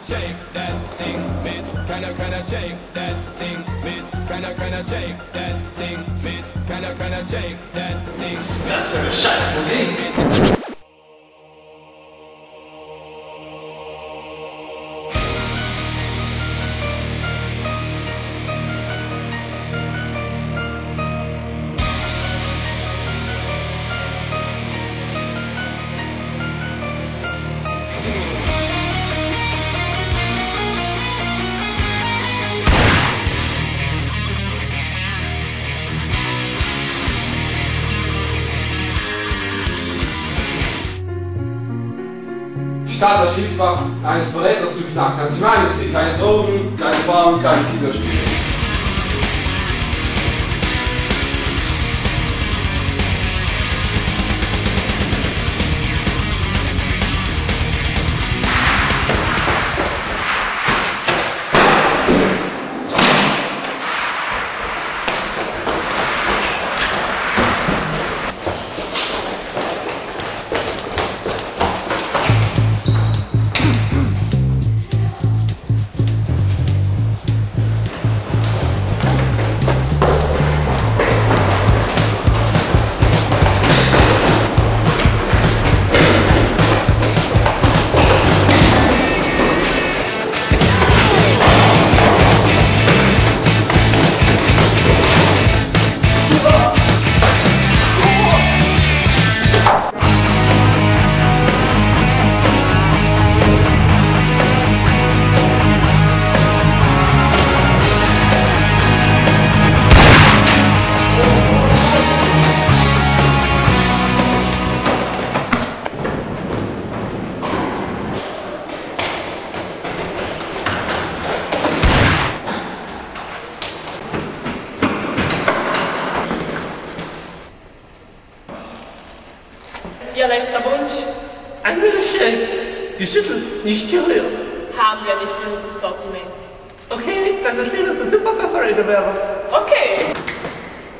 shake that thing, miss? Can I shake that thing, miss? Can I shake that thing, miss? Can I shake that thing? Was für eine Scheißmusik! Statt das Schließfach eines Verräters zu knacken. Also ich meine, es gibt keine Drogen, keine Frauen, keine Kinderspiele. Ihr letzter Wunsch? Ein Milchshake. Geschüttelt, nicht gerührt. Haben wir nicht in unserem Sortiment. Okay, dann das wäre das Super Perforator wäre. Okay.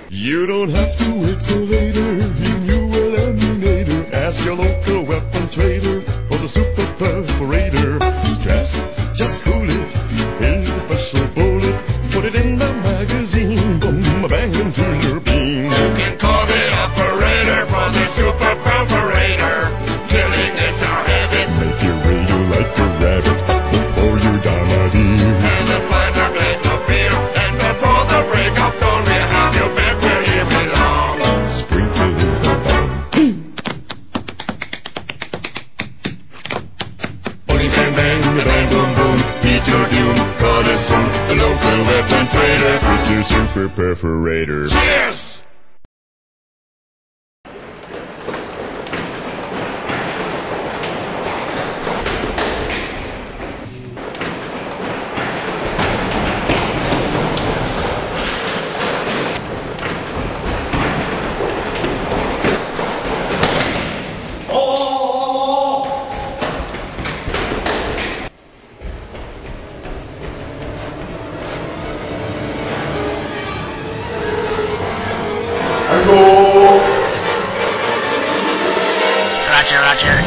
You don't have to wait for later. He's new eliminator. Ask your local weapon trader for the Super Perforator. Stress, just cool it. Here's a special bullet. Put it in the magazine. Boom, bang into your beam. You can call the operator for the Super Perforator. Killing is our habit. Make your radio like a rabbit before you die, and a find a glass of beer. And before the break of dawn, we have you back where you belong. Sprinkle it on. Booty bang bang, bang boom boom. Beat your doom, call us soon. The local weapon trader with your Super Perforator. Cheers! Roger, roger.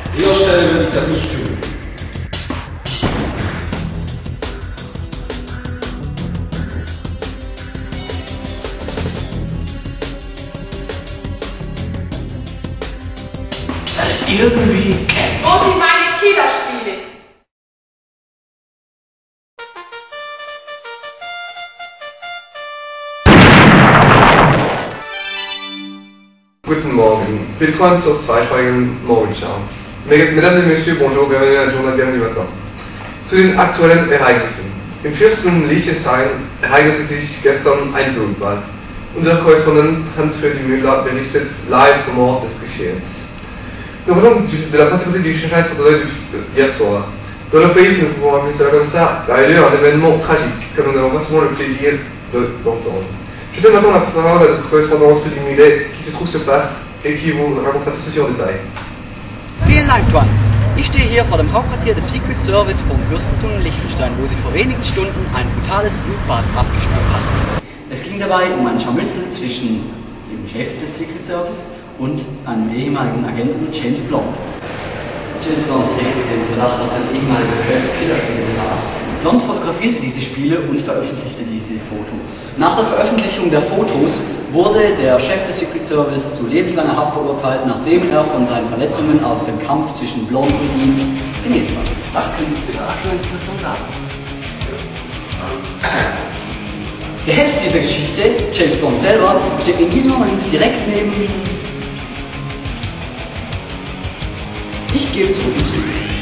An Ihrer Stelle würde ich das nicht tun. Irgendwie. Wo sind meine Killerspiele? Guten Morgen. Willkommen zur zweisprachigen Morgenschau. Mesdames et Messieurs, bonjour, bienvenue à la Journal Bienvenue matin. Zu den aktuellen Ereignissen. Im Fürstentum Liechtenstein ereignete sich gestern ein Blutbad. Unser Korrespondent Hans-Freddy Müller berichtet live vom Ort des Geschehens. Nous venons de la principauté du Liechtenstein sur le hier soir. Dans le pays, si nous pouvons appeler cela comme ça, a eu lieu un événement tragique que nous n'avons pas souvent le plaisir d'entendre. Je cède maintenant la parole à notre correspondant Hans-Freddy Müller qui se trouve sur place et qui vous racontera tout ceci en détail. Vielen Dank, Tuan. Ich stehe hier vor dem Hauptquartier des Secret Service vom Fürstentum Liechtenstein, wo sich vor wenigen Stunden ein brutales Blutbad abgespielt hat. Es ging dabei um ein Scharmützel zwischen dem Chef des Secret Service und einem ehemaligen Agenten James Blond. James Blond hegte den Verdacht, dass sein ehemaliger Chef Killerspiele besaß. Blond fotografierte diese Spiele und veröffentlichte diese Fotos. Nach der Veröffentlichung der Fotos wurde der Chef des Secret Service zu lebenslanger Haft verurteilt, nachdem er von seinen Verletzungen aus dem Kampf zwischen Blond und ihm genesen war. Was können Sie zur aktuellen Situation sagen? Der Held dieser Geschichte, James Blond selber, steht in diesem Moment direkt neben ihm. Ich gebe zurück ins Studio.